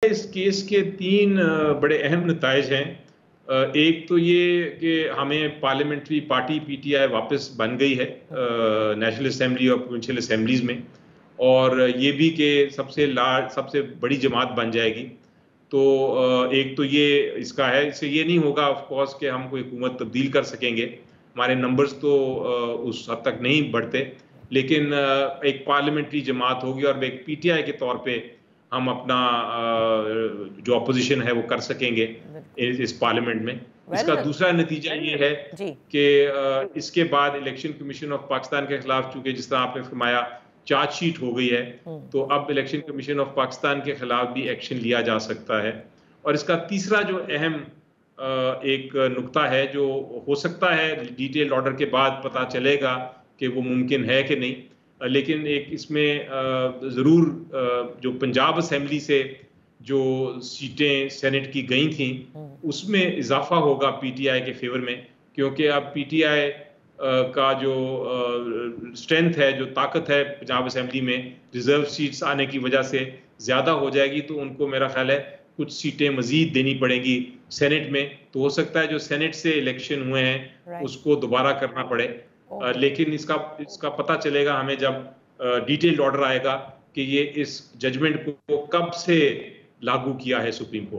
इस केस के तीन बड़े अहम नताइज हैं। एक तो ये कि हमें पार्लियामेंट्री पार्टी पीटीआई वापस बन गई है नेशनल असेंबली और प्रोविंशियल असेंबलीज में, और ये भी कि सबसे बड़ी जमात बन जाएगी। तो एक तो ये इसका है, इससे ये नहीं होगा ऑफ कोर्स कि हम कोई हुकूमत तब्दील कर सकेंगे, हमारे नंबर्स तो उस हद तक नहीं बढ़ते, लेकिन एक पार्लियामेंट्री जमात होगी और एक पीटीआई के तौर पे हम अपना जो अपोजिशन है वो कर सकेंगे इस पार्लियामेंट में। इसका दूसरा नतीजा ये है कि इसके बाद इलेक्शन कमीशन ऑफ पाकिस्तान के खिलाफ, चूंकि जिस तरह आपने फरमाया चार्जशीट हो गई है, तो अब इलेक्शन कमीशन ऑफ पाकिस्तान के खिलाफ भी एक्शन लिया जा सकता है। और इसका तीसरा जो अहम एक नुक्ता है, जो हो सकता है डिटेल्ड ऑर्डर के बाद पता चलेगा कि वो मुमकिन है कि नहीं, लेकिन एक इसमें ज़रूर जो पंजाब असेंबली से जो सीटें सेनेट की गई थी उसमें इजाफा होगा पीटीआई के फेवर में, क्योंकि अब पीटीआई का जो स्ट्रेंथ है, जो ताकत है पंजाब असेंबली में, रिजर्व सीट्स आने की वजह से ज़्यादा हो जाएगी, तो उनको मेरा ख्याल है कुछ सीटें मजीद देनी पड़ेंगी सेनेट में। तो हो सकता है जो सेनेट से इलेक्शन हुए हैं उसको दोबारा करना पड़े, लेकिन इसका पता चलेगा हमें जब डिटेल्ड ऑर्डर आएगा कि ये इस जजमेंट को कब से लागू किया है सुप्रीम कोर्ट।